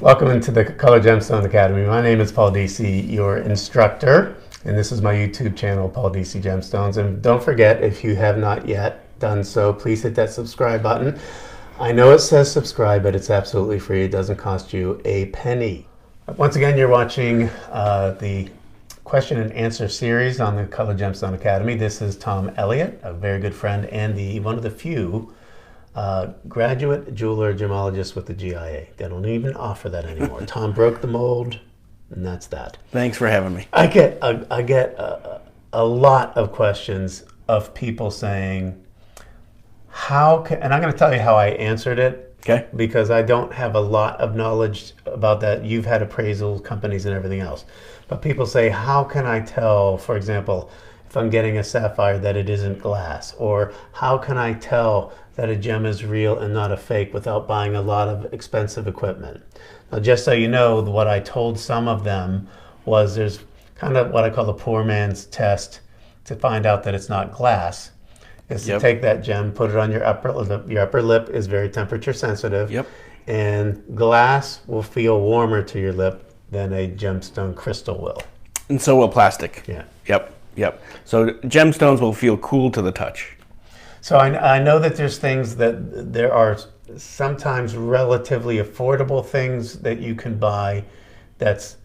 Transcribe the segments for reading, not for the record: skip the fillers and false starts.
Welcome into the Color Gemstone Academy. My name is Paul Deasy, your instructor, and this is my YouTube channel, Paul Deasy Gemstones. And don't forget, if you have not yet done so, please hit that subscribe button. I know it says subscribe, but it's absolutely free. It doesn't cost you a penny. Once again, you're watching the question and answer series on the Color Gemstone Academy. This is Tom Elliot, a very good friend and one of the few Graduate Jeweler Gemologist with the G.I.A. They don't even offer that anymore. Tom broke the mold, and that's that. Thanks for having me. I get a lot of questions of people saying, how can, and I'm going to tell you how I answered it. Okay. Because I don't have a lot of knowledge about that. You've had appraisal companies and everything else. But people say, how can I tell, for example, if I'm getting a sapphire that it isn't glass? Or how can I tell that a gem is real and not a fake without buying a lot of expensive equipment? Now, just so you know, what I told some of them was there's kind of what I call the poor man's test to find out that it's not glass. Is to take that gem, put it on your upper lip. Your upper lip is very temperature sensitive. Yep. And glass will feel warmer to your lip than a gemstone crystal will. And so will plastic. Yeah. Yep. So gemstones will feel cool to the touch. So I know that there's things that there are sometimes relatively affordable things that you can buy that's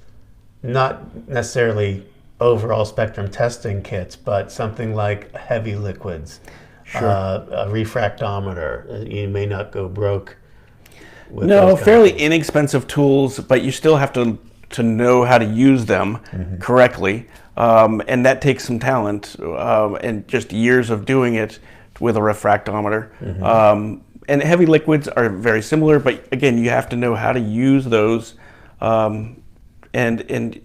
not necessarily overall spectrum testing kits, but something like heavy liquids, Sure. A refractometer. You may not go broke with No, fairly inexpensive tools, but you still have to know how to use them correctly. And that takes some talent and just years of doing it with a refractometer. And heavy liquids are very similar, but again, you have to know how to use those. And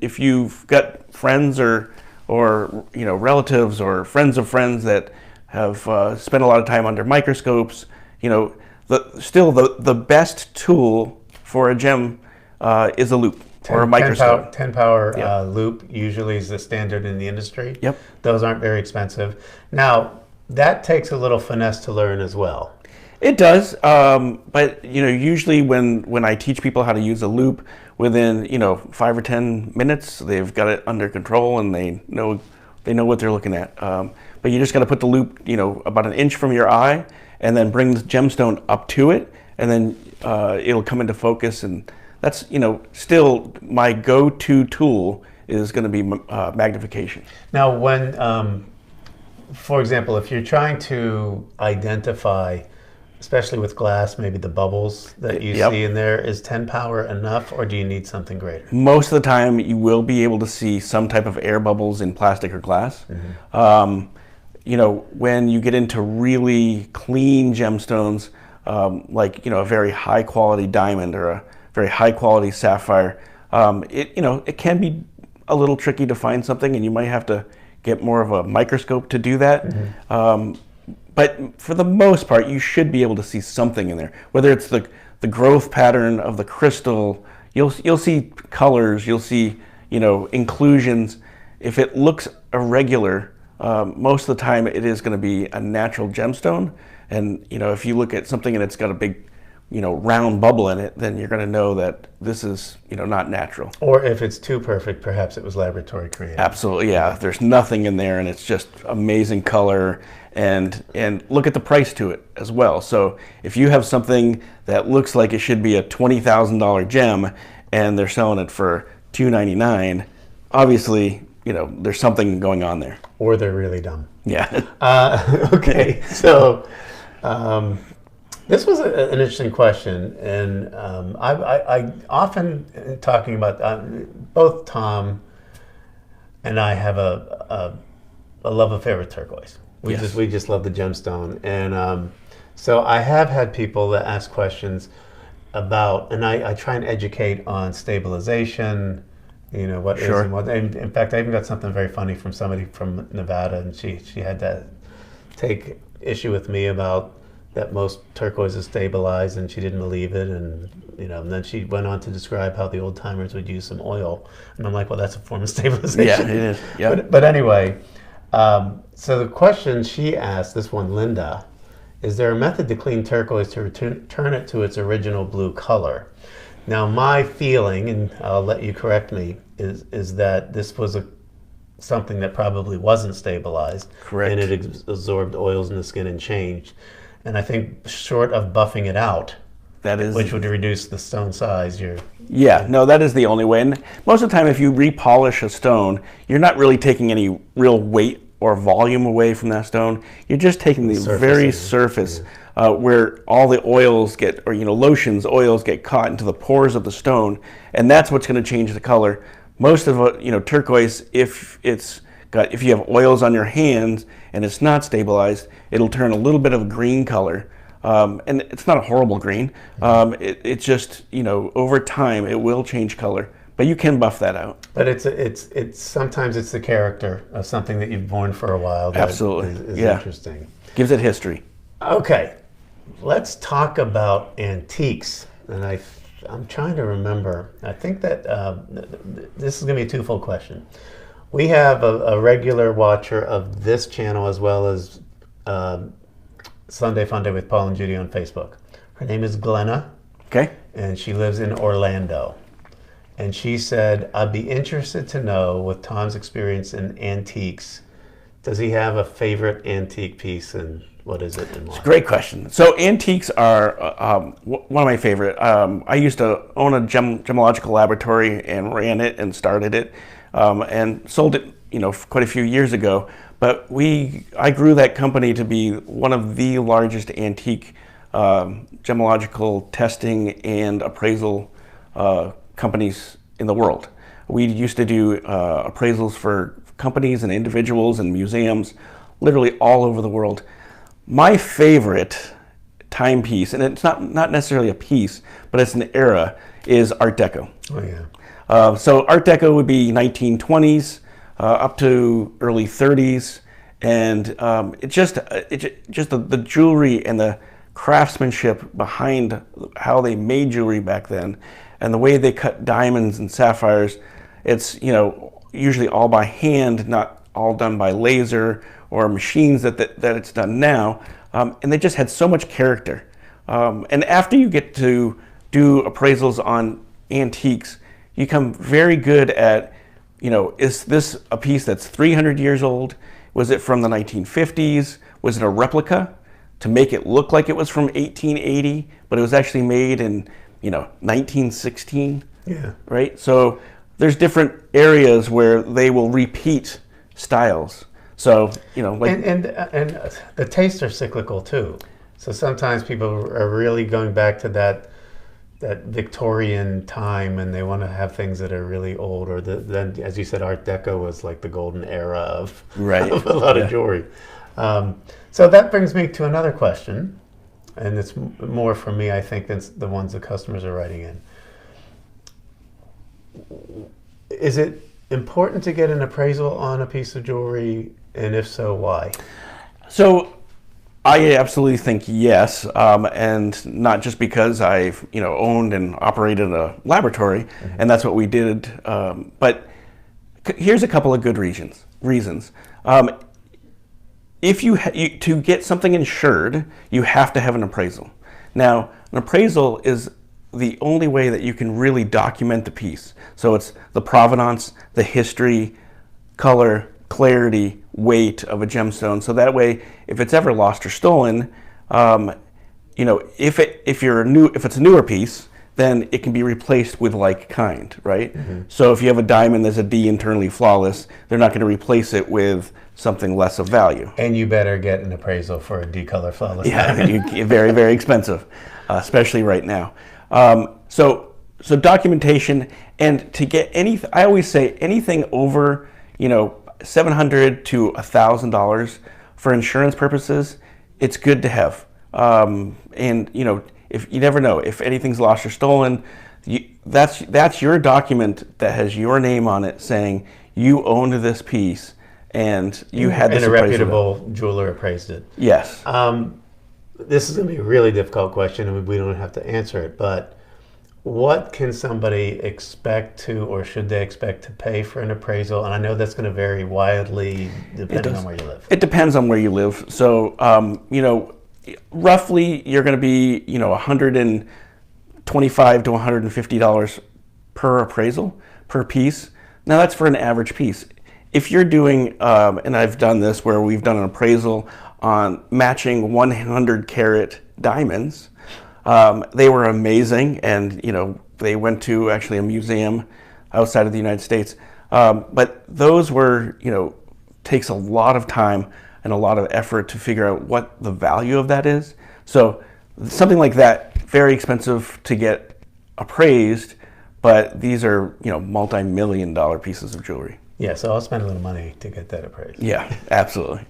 if you've got friends or relatives or friends of friends that have spent a lot of time under microscopes, the best tool for a gem is a loop or a microscope. 10 power loop usually is the standard in the industry. Yep. Those aren't very expensive. Now, that takes a little finesse to learn as well. It does, but usually when I teach people how to use a loop, within 5 or 10 minutes, they've got it under control and they know what they're looking at. But you just got to put the loop, about an inch from your eye, and then bring the gemstone up to it, and then it'll come into focus. And that's still my go-to tool is going to be magnification. Now, when, for example, if you're trying to identify, especially with glass, maybe the bubbles that you see in there, is 10 power enough, or do you need something greater? Most of the time, you will be able to see some type of air bubbles in plastic or glass. When you get into really clean gemstones, like a very high quality diamond or a very high quality sapphire, it can be a little tricky to find something, and you might have to get more of a microscope to do that. But for the most part, you should be able to see something in there. Whether it's the growth pattern of the crystal, you'll see colors, you'll see inclusions. If it looks irregular, most of the time it is going to be a natural gemstone. And if you look at something and it's got a big round bubble in it, then you're going to know that this is not natural. Or if it's too perfect, perhaps it was laboratory created. Absolutely, yeah. There's nothing in there, and it's just amazing color. And look at the price to it as well. So if you have something that looks like it should be a $20,000 gem and they're selling it for $299, obviously there's something going on there. Or they're really dumb. Yeah. Okay, so this was an interesting question, and I often talking about both Tom and I have a love affair with turquoise. We just love the gemstone, and so I have had people that ask questions about, and I try and educate on stabilization. What is and what. And in fact, I even got something very funny from somebody from Nevada, and she had to take issue with me about that most turquoise is stabilized, and she didn't believe it, and and then she went on to describe how the old timers would use some oil, and I'm like, well, that's a form of stabilization. Yeah, it is. Yeah. But anyway. So the question she asked, this one, Linda, Is there a method to clean turquoise to return it to its original blue color? Now, my feeling, and I'll let you correct me, is that this was something that probably wasn't stabilized. Correct. And it absorbed oils in the skin and changed. And I think short of buffing it out, which would reduce the stone size, no, that is the only way. And most of the time, if you repolish a stone, you're not really taking any real weight or volume away from that stone. You're just taking the very surface where all the oils get, or lotions, oils get caught into the pores of the stone, and that's what's going to change the color. Most of turquoise, if you have oils on your hands and it's not stabilized, it'll turn a little bit of a green color. And it's not a horrible green. It's just, over time it will change color, but you can buff that out. But it's sometimes it's the character of something that you've worn for a while that Absolutely. is interesting. Gives it history. Okay, let's talk about antiques. And I'm trying to remember. I think that this is going to be a twofold question. We have a regular watcher of this channel as well as Sunday Funday with Paul and Judy on Facebook. Her name is Glenna. Okay. And she lives in Orlando. And she said, I'd be interested to know, with Tom's experience in antiques, does he have a favorite antique piece, and what is it and why? It's a great question. So antiques are one of my favorite. I used to own a gemological laboratory and ran it and started it and sold it quite a few years ago. But I grew that company to be one of the largest antique gemological testing and appraisal companies in the world. We used to do appraisals for companies and individuals and museums, literally all over the world. My favorite timepiece, and it's not necessarily a piece, but it's an era, is Art Deco. Oh yeah. So Art Deco would be 1920s. Up to early 30s, and the jewelry and the craftsmanship behind how they made jewelry back then, and the way they cut diamonds and sapphires. It's usually all by hand, not all done by laser or machines that it's done now, and they just had so much character. And after you get to do appraisals on antiques, you become very good at, is this a piece that's 300 years old? Was it from the 1950s? Was it a replica to make it look like it was from 1880, but it was actually made in, 1916? Yeah. Right? So there's different areas where they will repeat styles. So, And the tastes are cyclical too. So sometimes people are really going back to that Victorian time, and they want to have things that are really old, or then, as you said, Art Deco was like the golden era of a lot of jewelry. So that brings me to another question, and it's more for me, I think, than the ones the customers are writing in. Is it important to get an appraisal on a piece of jewelry, and if so, why? So I absolutely think yes, and not just because I've owned and operated a laboratory, and that's what we did. But here's a couple of good reasons. If to get something insured, you have to have an appraisal. Now, an appraisal is the only way that you can really document the piece. So it's the provenance, the history, color, clarity, weight of a gemstone. So that way, if it's ever lost or stolen, if it's a newer piece, then it can be replaced with like kind, right? Mm-hmm. So if you have a diamond that's a D internally flawless, they're not going to replace it with something less of value. And you better get an appraisal for a D color flawless diamond. Yeah, very, very expensive, especially right now. So documentation, and to get anything, I always say anything over, $700 to $1,000 for insurance purposes, it's good to have. And if you never know if anything's lost or stolen, that's your document that has your name on it saying you owned this piece and you had this. And a reputable jeweler appraised it. Yes. This is going to be a really difficult question, and we don't have to answer it, but what can somebody expect to, or should they expect to pay for an appraisal? And I know that's going to vary wildly depending on where you live. It depends on where you live. So, roughly you're going to be, $120 $25 to $150 per appraisal, per piece. Now that's for an average piece. If you're doing, and I've done this where we've done an appraisal on matching 100 carat diamonds, they were amazing, and they went to actually a museum outside of the United States. But those were, takes a lot of time and a lot of effort to figure out what the value of that is. So something like that, very expensive to get appraised, but these are, multi-million-dollar pieces of jewelry. Yeah, so I'll spend a little money to get that appraised. Yeah, absolutely.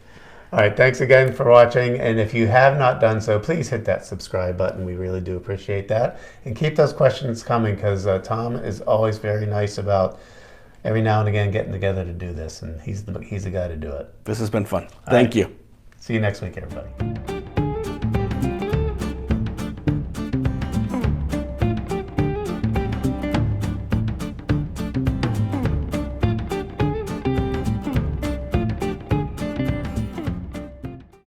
All right, thanks again for watching. And if you have not done so, please hit that subscribe button. We really do appreciate that. And keep those questions coming, because Tom is always very nice about every now and again getting together to do this. And he's the guy to do it. This has been fun. Thank you. See you next week, everybody.